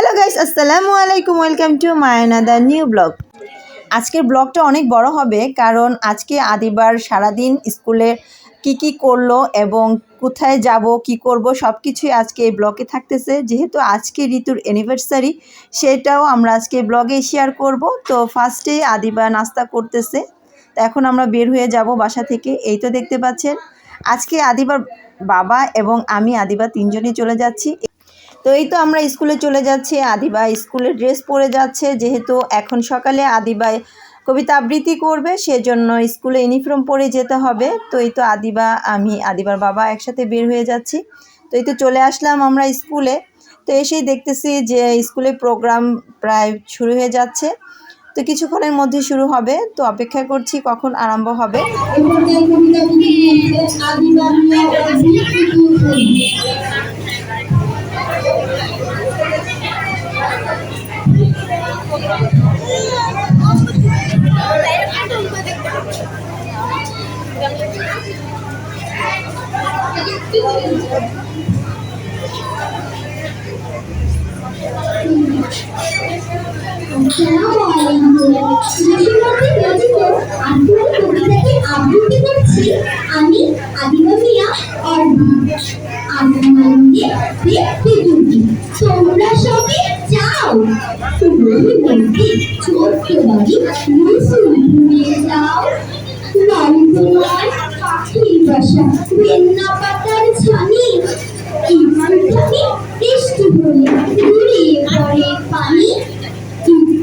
Hello guys, আসসালামু আলাইকুম। Welcome to my another new blog. আজকের ব্লগটা অনেক বড় হবে, কারণ আজকে আদিবার সারাদিন স্কুলে কি করলো এবং কোথায় যাব কি করব সব কিছুই আজকে এই ব্লগে থাকতেছে। যেহেতু আজকে ঋতুর অ্যানিভার্সারি, সেটাও আমরা আজকে ব্লগে শেয়ার করব। তো ফার্স্টে আদিবা নাস্তা করতেছে, তো এখন আমরা বের হয়ে যাব বাসা থেকে। এই তো দেখতে পাচ্ছেন আজকে আদিবার বাবা এবং আমি আদিবা তিনজনই চলে যাচ্ছি। তো এই তো আমরা স্কুলে চলে যাচ্ছি। আদিবা স্কুলের ড্রেস পরে যাচ্ছে, যেহেতু এখন সকালে আদিবা কবিতা আবৃত্তি করবে, সেজন্য স্কুলে ইউনিফর্ম পরে যেতে হবে। তো এই তো আমি আদিবার বাবা একসাথে বের হয়ে যাচ্ছি। তো এই তো চলে আসলাম আমরা স্কুলে। তো এসেই দেখতেছি যে স্কুলে প্রোগ্রাম প্রায় শুরু হয়ে যাচ্ছে, তো কিছুক্ষণের মধ্যে শুরু হবে। তো অপেক্ষা করছি কখন আরম্ভ হবে। আমি আদিবা মিয়া আর তোমরা সবে যাও বলতে ছোট্ট বাড়ি নিয়ে যাও তোমার পাখির বাসা বেন্না পাতার ছানি এইখানে বৃষ্টি হলে ঘুরিয়ে পড়ে পানি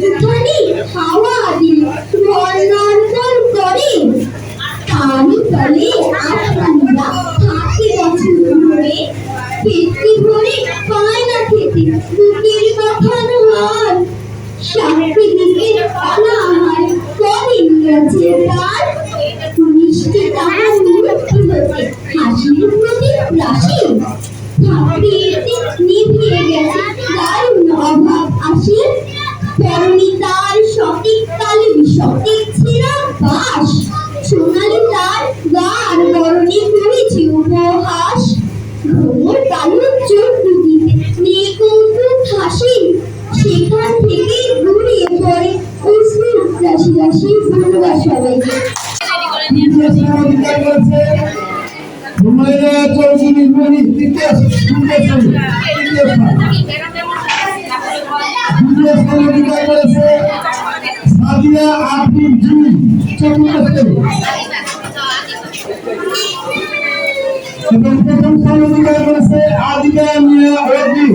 একটুখানি হাওয়া দিলে নড়নড় করে তারই তলে আত্মারা থাকে বছর ধরে পেটকে ভরে পায় না খেতে বুকের মাথানো হার সাথে দিকে পালা আমার কদিন গেছে তার মিষ্টি তাহার মুক্তি হতে হাসির প্রতি রাশি থাকতে এতে নিভিয়ে গেছে দারুণ অভাব আসে পরনি তার সঠিক কালে সঠিক ছেঁড়া বাস সোনালি তার গার বরণে করেছে উপহাস ভ্রমর কালো চোখ দুটিতে নিয়ে কৌতুক হাসি সেখান থেকে ঘুরিয়ে পড়ে অশ্রু রাশি রাশি বন্ধুরা সবাইকে হুমায়রা চৌধুরী মনি তৃতীয় করেছে সাদিয়া আব্দুল জুই চতুর্থ এবং প্রথম স্থান অধিকার করেছে আদিবা মিয়া ওয়াজি।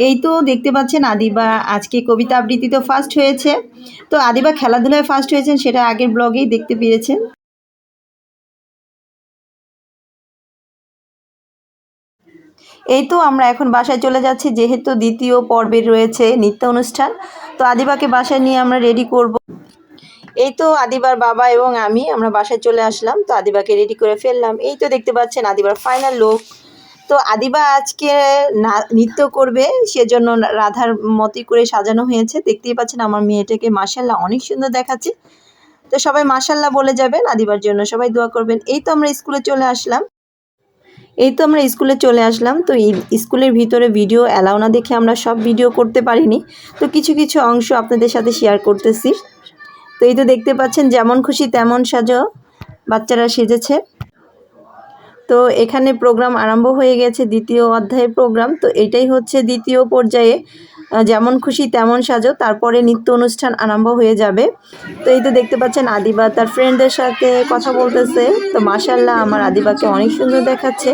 এই তো দেখতে পাচ্ছেন আদিবা আজকে কবিতা আবৃত্তিতে ফার্স্ট হয়েছে। তো আদিবা খেলাধুলায় ফার্স্ট হয়েছেন, সেটা আগের ব্লগেই দেখতে পেরেছেন। এই তো আমরা এখন বাসায় চলে যাচ্ছি, যেহেতু দ্বিতীয় পর্বের রয়েছে নৃত্য অনুষ্ঠান। তো আদিবাকে বাসায় নিয়ে আমরা রেডি করব। এই তো আদিবার বাবা এবং আমরা বাসায় চলে আসলাম। তো আদিবাকে রেডি করে ফেললাম। এই তো দেখতে পাচ্ছেন আদিবার ফাইনাল লুক। তো আদিবা আজকে নৃত্য করবে, সেজন্য রাধার মতই করে সাজানো হয়েছে। দেখতেই পাচ্ছেন আমার মেয়েটাকে মাশাআল্লাহ অনেক সুন্দর দেখাচ্ছে। তো সবাই মাশাআল্লাহ বলে যাবেন, আদিবার জন্য সবাই দোয়া করবেন। এই তো আমরা স্কুলে চলে আসলাম। তো এই স্কুলের ভিতরে ভিডিও অ্যালাউ না দেখে আমরা সব ভিডিও করতে পারিনি, তো কিছু অংশ আপনাদের সাথে শেয়ার করতেছি। তো এই তো দেখতে পাচ্ছেন যেমন খুশি তেমন সাজো বাচ্চারা সেজেছে। তো এখানে প্রোগ্রাম আরম্ভ হয়ে গেছে, দ্বিতীয় অধ্যায়ের প্রোগ্রাম। তো এটাই হচ্ছে দ্বিতীয় পর্যায়ে যেমন খুশি তেমন সাজো, তারপরে নৃত্য অনুষ্ঠান আরম্ভ হয়ে যাবে। তো এই তো দেখতে পাচ্ছেন আদিবা তার ফ্রেন্ডদের সাথে কথা বলতেছে। তো মাশাআল্লাহ আমার আদিবাকে অনেক সুন্দর দেখাচ্ছে,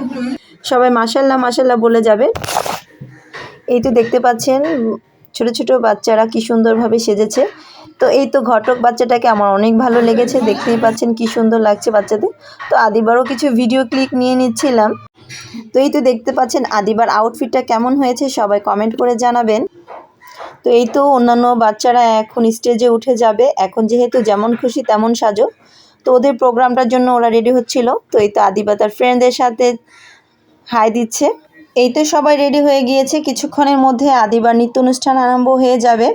সবাই মাশাআল্লাহ বলে যাবে। এই তো দেখতে পাচ্ছেন ছোট বাচ্চারা কি সুন্দরভাবে সেজেছে। তো এই তো ঘটক বাচ্চাটাকে আমার অনেক ভালো লেগেছে, দেখতেই পাচ্ছেন কি সুন্দর লাগছে বাচ্চাদের। তো আদিবারও কিছু ভিডিও ক্লিপ নিয়ে নিচ্ছিলাম। তো এই তো দেখতে পাচ্ছেন আদিবার আউটফিটটা কেমন হয়েছে, সবাই কমেন্ট করে জানাবেন। তো এই তো অন্যান্য বাচ্চারা এখন স্টেজে উঠে যাবে। এখন যেহেতু যেমন খুশি তেমন সাজো, তো ওদের প্রোগ্রামটার জন্য ওরা রেডি হচ্ছিল। তো এই তো আদিবা তার ফ্রেন্ডদের সাথে হাই দিচ্ছে। এই তো সবাই রেডি হয়ে গিয়েছে, কিছুক্ষণের মধ্যে আদিবার নৃত্য অনুষ্ঠান আরম্ভ হয়ে যাবে।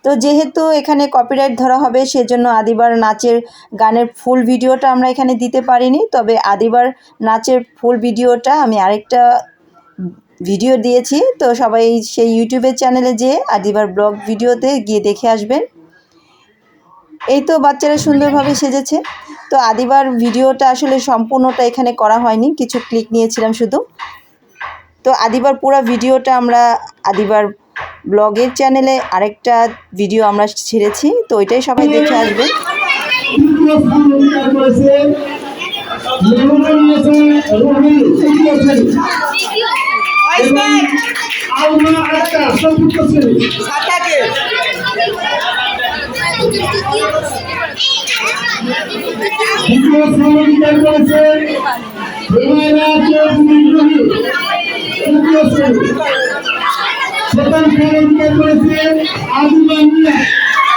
তো যেহেতু এখানে কপিরাইট ধরা হবে সেজন্য আদিবার নাচের গানের ফুল ভিডিওটা আমরা এখানে দিতে পারিনি, তবে আদিবার নাচের ফুল ভিডিওটা আমি আরেকটা ভিডিও দিয়েছি। তো সবাই সেই ইউটিউবের চ্যানেলে যেয়ে আদিবার ব্লগ ভিডিওতে গিয়ে দেখে আসবেন। এই তো বাচ্চারা সুন্দরভাবে সেজেছে। তো আদিবার ভিডিওটা আসলে সম্পূর্ণটা এখানে করা হয়নি, কিছু ক্লিক নিয়েছিলাম শুধু। তো আদিবার পুরো ভিডিওটা আমরা আদিবার ব্লগের চ্যানেলে আরেকটা ভিডিও আমরা ছেড়েছি, তো ওইটাই সবাই দেখে আসবেন। তৃতীয় স্থান অধিকার করেছে মেহমান নিয়েছে রোহিণী তৃতীয় শ্রেণী এবং আলমা আক্তার চতুর্থ শ্রেণী। দ্বিতীয় স্থান অধিকার করেছে হুমায়রা চৌধুরী রুহি তৃতীয় শ্রেণী। প্রথম স্থান অধিকার করেছে আদিবা মিয়া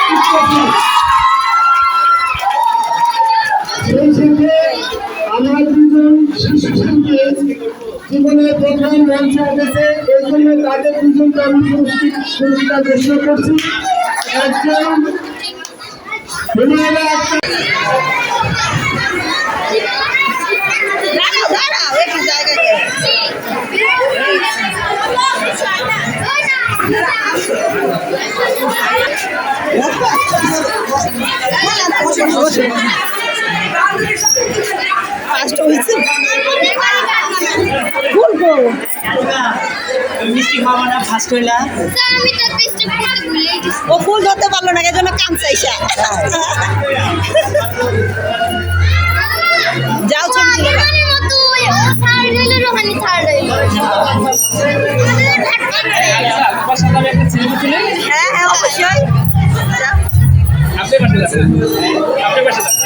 তৃতীয় শ্রেণী। সেই সাথে আমার দুজন শিশু শিল্পী জীবনের প্রথম মঞ্চে উঠেছে, এই জন্য তাদের দুজনকে আমি পুরস্কার ঘোষণা করছি। একজন হুমায়রা আক্তার, মিষ্টি খাওয়া না ফার্স্ট হইলা আমি তো স্টেপ করতে ভুলেই গেছি। ও ফুল ধরতে পারলো না, এজন্য কাম চাইছে। যাও ছবি তুলে নাও। রোহানির মতো ও থার্ড হইলো, রোহানি থার্ড হইলো। তোমার সাথে আমি একটা সেলফি তুলে হ্যাঁ হ্যাঁ অবশ্যই যাও। আপনি পাশে যাবেন, আপনি পাশে যাবেন।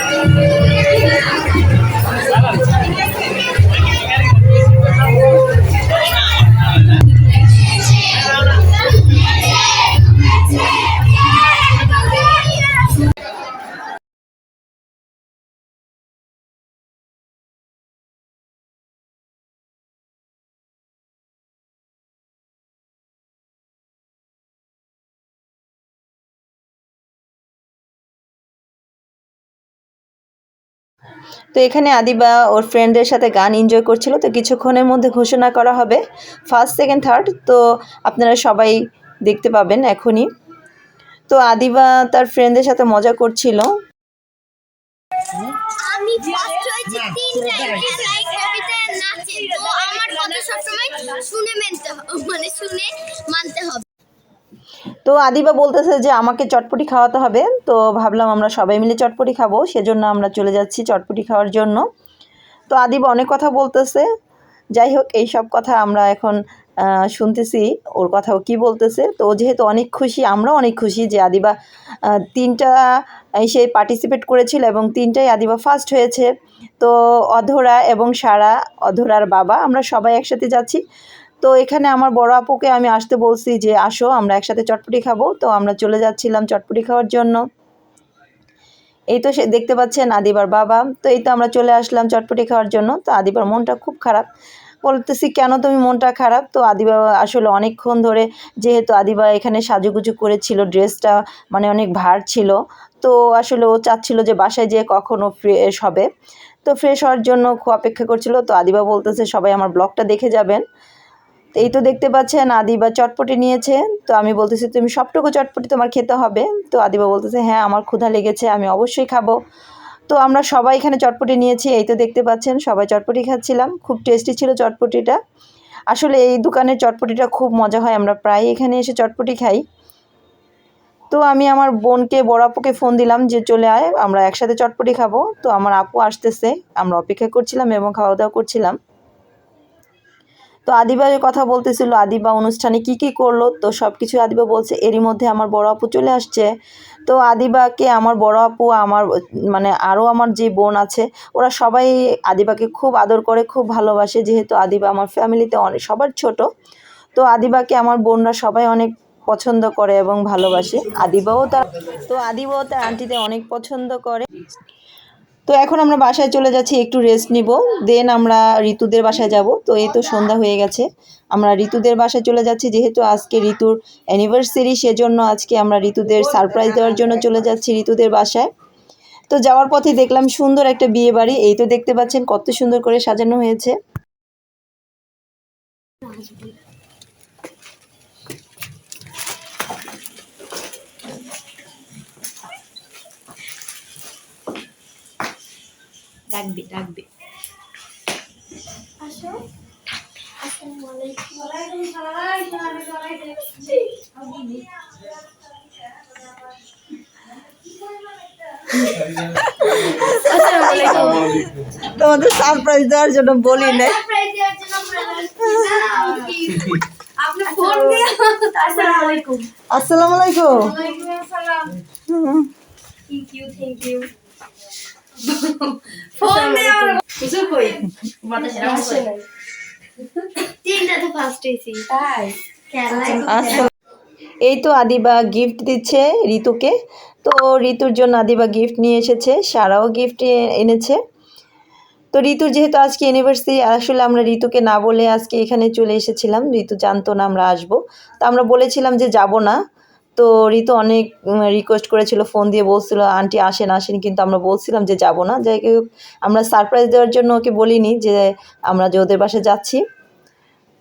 তো এখানে আদিবা ওর ফ্রেন্ডের সাথে গান এনজয় করছিল। তো কিছুক্ষণের মধ্যে ঘোষণা করা হবে ফার্স্ট সেকেন্ড থার্ড, তো আপনারা সবাই দেখতে পাবেন এখনই। তো আদিবা তার ফ্রেন্ডের সাথে মজা করছিল। আমি ফার্স্ট হয়েছি 3 টাইম লাইক কবিতা নাচে, তো আমার কথা সবসময় শুনে মানতে হবে। তো আদিবা বলতেছে যে আমাকে চটপটি খাওয়াতে হবে, তো ভাবলাম আমরা সবাই মিলে চটপটি খাবো, সেজন্য আমরা চলে যাচ্ছি চটপটি খাওয়ার জন্য। তো আদিবা অনেক কথা বলতেছে, যাই হোক এই সব কথা আমরা এখন শুনতেছি ওর কথাও কি বলতেছে। তো ও যেহেতু অনেক খুশি, আমরাও অনেক খুশি যে আদিবা 3টা সে পার্টিসিপেট করেছিল এবং 3টাই আদিবা ফার্স্ট হয়েছে। তো অধরা এবং সারা, অধরার বাবা, আমরা সবাই একসাথে যাচ্ছি। তো এখানে আমার বড় আপুকে আমি আসতে বলছি যে আসো আমরা একসাথে চটপটি খাবো, তো আমরা চলে যাচ্ছিলাম চটপটি খাওয়ার জন্য। এই তো সে দেখতে পাচ্ছেন আদিবার বাবা। তো এই তো আমরা চলে আসলাম চটপটি খাওয়ার জন্য। তো আদিবার মনটা খুব খারাপ, বলতেছি কেন তুমি মনটা খারাপ? তো আদিবা আসলে অনেকক্ষণ ধরে, যেহেতু আদিবা এখানে সাজুগুজু করেছিল, ড্রেসটা মানে অনেক ভার ছিল, তো আসলে ও চাচ্ছিল যে বাসায় যেয়ে কখনো ফ্রেশ হবে, তো ফ্রেশ হওয়ার জন্য খুব অপেক্ষা করছিল। তো আদিবা বলতেছে সবাই আমার ব্লগটা দেখে যাবেন। তো এই তো দেখতে পাচ্ছেন আদিবা চটপটি নিয়েছে। তো আমি বলতেছি তুমি সবটুকু চটপটি তোমার খেতে হবে। তো আদিবা বলতেছে হ্যাঁ আমার ক্ষুধা লেগেছে, আমি অবশ্যই খাবো। তো আমরা সবাই এখানে চটপটি নিয়েছি, এই তো দেখতে পাচ্ছেন সবাই চটপটি খাচ্ছিলাম। খুব টেস্টি ছিল চটপটিটা। আসলে এই দোকানের চটপটিটা খুব মজা হয়, আমরা প্রায় এখানে এসে চটপটি খাই। তো আমি আমার বোনকে, বড় আপুকে ফোন দিলাম যে চলে আয় আমরা একসাথে চটপটি খাবো। তো আমার আপু আসতেছে, আমরা অপেক্ষা করছিলাম এবং খাওয়া দাওয়া করছিলাম। তো আদিবার কথা বলতেছিল আদিবা অনুষ্ঠানে কি কি করলো, তো সব কিছু আদিবা বলছে। এরই মধ্যে আমার বড় আপু চলে আসছে। তো আদিবাকে আমার বড় আপু, আমার মানে আরও আমার যে বোন আছে, ওরা সবাই আদিবাকে খুব আদর করে, খুব ভালোবাসে, যেহেতু আদিবা আমার ফ্যামিলিতে অনেক সবার ছোট। তো আদিবাকে আমার বোনরা সবাই অনেক পছন্দ করে এবং ভালোবাসে। আদিবাও তার আন্টিতে অনেক পছন্দ করে। তো এখন আমরা বাসায় চলে যাচ্ছি, একটু রেস্ট নিব, দেন আমরা ঋতুদের বাসায় যাব। তো এই তো সন্ধ্যা হয়ে গেছে, আমরা ঋতুদের বাসায় চলে যাচ্ছি। যেহেতু আজকে ঋতুর অ্যানিভার্সারি, সেজন্য আজকে আমরা ঋতুদের সারপ্রাইজ দেওয়ার জন্য চলে যাচ্ছি ঋতুদের বাসায়। তো যাওয়ার পথে দেখলাম সুন্দর একটা বিয়ে বাড়ি, এই তো দেখতে পাচ্ছেন কত সুন্দর করে সাজানো হয়েছে। ডাকবে তোমাদের সারপ্রাইজ দেওয়ার জন্য বলি না। সারপ্রাইজ দেওয়ার জন্য আপনি ফোন দিয়ে আসসালামু আলাইকুম। আসসালামু আলাইকুম। ওয়ালাইকুম আসসালাম। থ্যাংক ইউ ফোন দিয়ে আমার কিছু কই তিনটা তো ফার্স্ট হইছি তাই এই তো আদিবা গিফট দিচ্ছে ঋতুকে। তো ঋতুর জন্য আদিবা গিফট নিয়ে এসেছে, সারাও গিফট এনেছে। তো ঋতুর যেহেতু আজকে অ্যানিভার্সারি, আসলে আমরা ঋতুকে না বলে আজকে এখানে চলে এসেছিলাম। ঋতু জানতো না আমরা আসবো, তো আমরা বলেছিলাম যে যাব না। তো ঋতু অনেক রিকোয়েস্ট করেছিল, ফোন দিয়ে বলছিল আন্টি আসেন আসেন, কিন্তু আমরা বলছিলাম যে যাব না। যাই হোক আমরা সারপ্রাইজ দেওয়ার জন্য ওকে বলিনি যে আমরা যে ওদের বাসায় যাচ্ছি।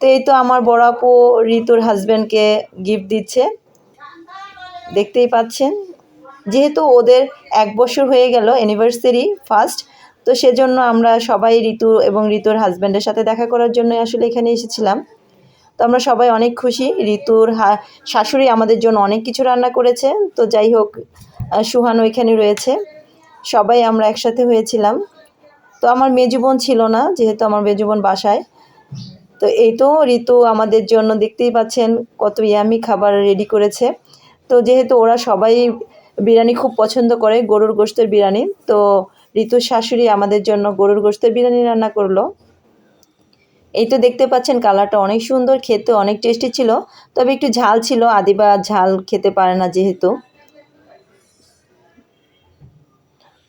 তো এই তো আমার বড় আপু ঋতুর হাজব্যান্ডকে গিফট দিচ্ছে, দেখতেই পাচ্ছেন। যেহেতু ওদের 1 বছর হয়ে গেল অ্যানিভার্সারি ফার্স্ট, তো সেজন্য আমরা সবাই ঋতু এবং ঋতুর হাজব্যান্ডের সাথে দেখা করার জন্য আসলে এখানে এসেছিলাম। তো আমরা সবাই অনেক খুশি। ঋতুর শাশুড়ি আমাদের জন্য অনেক কিছু রান্না করেছে। তো যাই হোক সুহান ওইখানে রয়েছে, সবাই আমরা একসাথে হয়েছিলাম। তো আমার মেজো বোন ছিল না, যেহেতু আমার মেজো বোন বাসায়। তো এই তো ঋতু আমাদের জন্য দেখতেই পাচ্ছেন কত ইয়ামি খাবার রেডি করেছে। তো যেহেতু ওরা সবাই বিরিয়ানি খুব পছন্দ করে, গরুর গোশতের বিরিয়ানি, তো ঋতুর শাশুড়ি আমাদের জন্য গরুর গোশতের বিরিয়ানি রান্না করলো। এই তো দেখতে পাচ্ছেন কালারটা অনেক সুন্দর, খেতে অনেক টেস্টি ছিল, তবে একটু ঝাল ছিল, আদিবা ঝাল খেতে পারে না যেহেতু।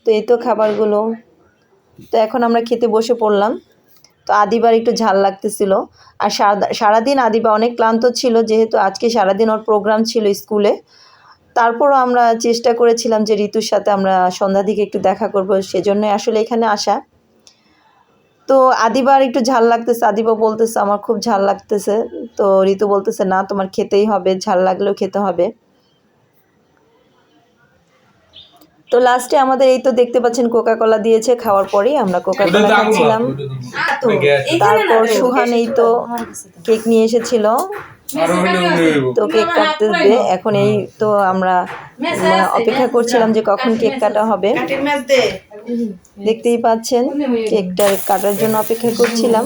তো এই তো খাবারগুলো, তো এখন আমরা খেতে বসে পড়লাম। তো আদিবার একটু ঝাল লাগতেছিল, আর সারাদিন আদিবা অনেক ক্লান্ত ছিল, যেহেতু আজকে সারাদিন ওর প্রোগ্রাম ছিল স্কুলে। তারপরও আমরা চেষ্টা করেছিলাম যে ঋতুর সাথে আমরা সন্ধ্যার দিকে একটু দেখা করব, সেজন্যই আসলে এখানে আসা। তো আদিবার একটু ঝাল লাগতেছে, আদিবা বলতেছে আমার খুব ঝাল লাগতেছে। তো ঋতু বলতেছে না তোমার খেতেই হবে, ঝাল লাগলেও খেতে হবে। তো লাস্টে আমাদের এই তো দেখতে পাচ্ছেন কোকা কোলা দিয়েছে, খাওয়ার পরেই আমরা কোকা কোলা খাচ্ছিলাম। তারপর সুহান এই তো কেক নিয়ে এসেছিল, তো কেক কাটতে দেবে এখন। এই তো আমরা অপেক্ষা করছিলাম যে কখন কেক কাটা হবে। দেখতেই পাচ্ছেন কেকটা কাটার জন্য অপেক্ষা করছিলাম।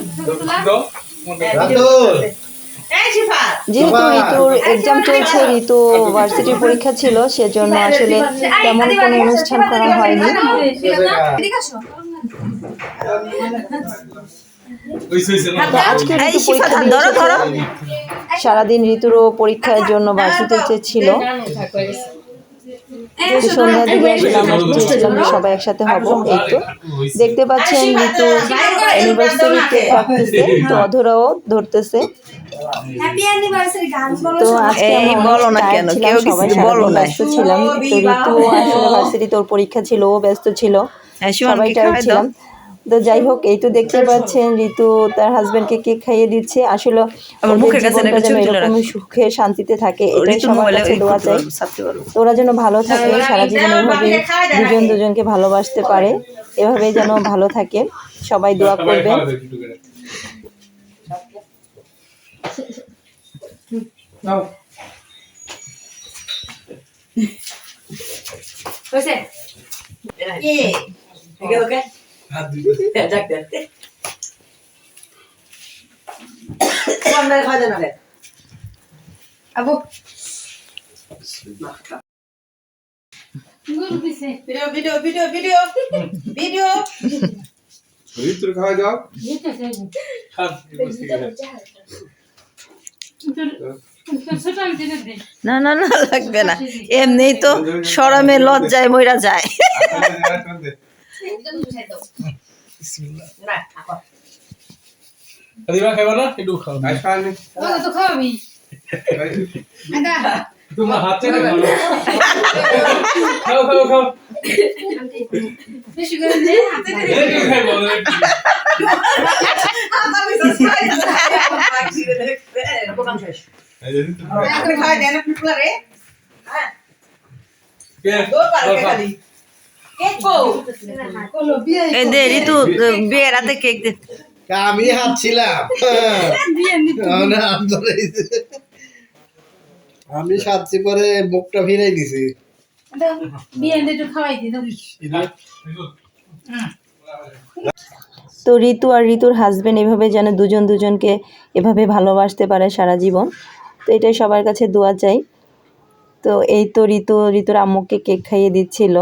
যেহেতু ঋতুর এক্সাম চলছে, ঋতু ভার্সিটির পরীক্ষা ছিল, সেজন্য আসলে তেমন কোনো অনুষ্ঠান করা হয়নি। তো আজকে ঋতু পরীক্ষা দিয়েছে, সারাদিন ঋতুরও পরীক্ষার জন্য ভার্সিটিতে ছিল। সন্ধ্যার দিকে আসলে আমরা চেয়েছিলাম যে সবাই একসাথে হব। এই তো দেখতে পাচ্ছেন ঋতু অ্যানিভার্সারি কেক কাটতেছে, তো অধরাও ধরতেছে। তো আজকে বলো না কেন, কেউ সবাই ব্যস্ত ছিলাম। তো ঋতু আসলে ভার্সিটিতে ওর পরীক্ষা ছিল, ও ব্যস্ত ছিল, সবাই টায়ার্ড ছিলাম। তো যাই হোক এই তো দেখতে পাচ্ছেন ঋতু তার হাজবেন্ডকে কেক খাইয়ে দিচ্ছে। আসলে ওদের জীবনটা যেন এরকম সুখে শান্তিতে থাকে, এটাই সবার কাছে দোয়া চাই। তো ওরা যেন ভালো থাকে, সারা জীবন এভাবে দুজন দুজনকে ভালোবাসতে পারে, এভাবেই যেন ভালো থাকে, সবাই দোয়া করবে। আবু ভিডিও ভিতরে খাওয়া যাও। না না না লাগবে না, এমনি তো শরমে লজ্জায় মইরা যায়। দিবা খাইবা না একটু খাও তো খাওয়াবি তোমার হাত চেয়ে খাও খাও খাও বেশি করে দে হাতে দে একটু খাইবো খাওয়া দেন আপনি পুলারে এই দে ঋতু বিয়ের রাতে কেক দে। আমি হাঁটছিলাম আমি সাথী পরে মুখটা ফিরাই দিছি বিয়ে একটু খাওয়াই দি তো ঋতু আর ঋতুর হাজবেন্ড এভাবে যেন দুজন দুজনকে এভাবে ভালোবাসতে পারে সারা জীবন, তো এটাই সবার কাছে দোয়া চাই। তো এই তো ঋতুর আম্মুকে কেক খাইয়ে দিচ্ছিল।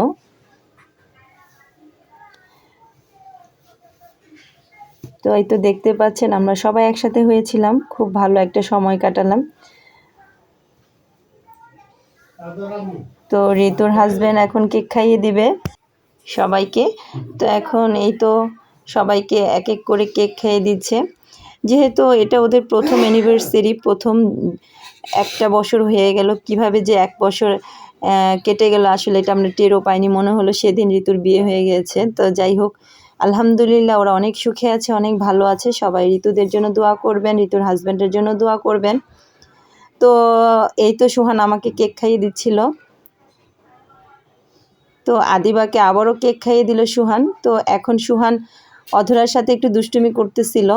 তো এই তো দেখতে পাচ্ছেন আমরা সবাই একসাথে হয়েছিলাম, খুব ভালো একটা সময় কাটালাম। তো ঋতুর হাজবেন্ড এখন কেক খাইয়ে দিবে সবাইকে। তো এখন এই তো সবাইকে এক এক করে কেক খাইয়ে দিচ্ছে, যেহেতু এটা ওদের প্রথম অ্যানিভার্সারি, প্রথম একটা বছর হয়ে গেল। কিভাবে যে এক বছর কেটে গেল আসলে এটা আমরা টেরও পাইনি, মনে হলো সেদিন ঋতুর বিয়ে হয়ে গেছে। তো যাই হোক, আলহামদুলিল্লাহ ওরা অনেক সুখে আছে, অনেক ভালো আছে। সবাই ঋতুদের জন্য দোয়া করবেন, ঋতুর হাজব্যান্ডের জন্য দোয়া করবেন। তো এই তো সুহান আমাকে কেক খাইয়ে দিচ্ছিল। তো আদিবাকে আবারও কেক খাইয়ে দিল সুহান। তো এখন সুহান অধরার সাথে একটু দুষ্টুমি করতেছিল।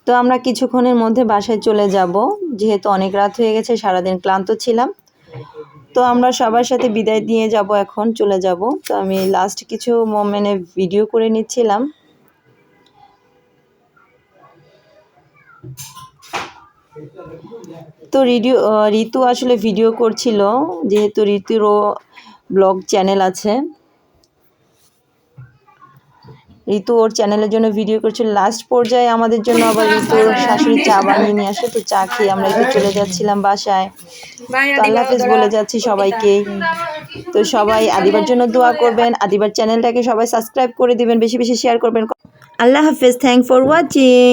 তো আমরা কিছুক্ষণের মধ্যে বাসায় চলে যাব, যেহেতু অনেক রাত হয়ে গেছে, সারাদিন ক্লান্ত ছিলাম। তো আমরা সবার সাথে বিদায় নিয়ে যাব, এখন চলে যাব। তো আমি লাস্ট কিছু মোমেন্টে ভিডিও করে নিচ্ছিলাম। তো ঋতু আসলে ভিডিও করছিল, যেহেতু ঋতুরও ব্লগ চ্যানেল আছে। ঋতু ওর চ্যানেলের জন্য ভিডিও করছিল। লাস্ট পর্যায়ে আমাদের জন্য আবার ঋতুর শাশুড়ি চা বানিয়ে নিয়ে আসে। তো চা খেয়ে আমরা একটু চলে যাচ্ছিলাম বাসায়। তো আল্লাহ হাফেজ বলে যাচ্ছি সবাইকে। তো সবাই আদিবার জন্য দোয়া করবেন, আদিবার চ্যানেলটাকে সবাই সাবস্ক্রাইব করে দিবেন, বেশি বেশি শেয়ার করবেন। আল্লাহ হাফেজ, থ্যাংক ফর ওয়াচিং।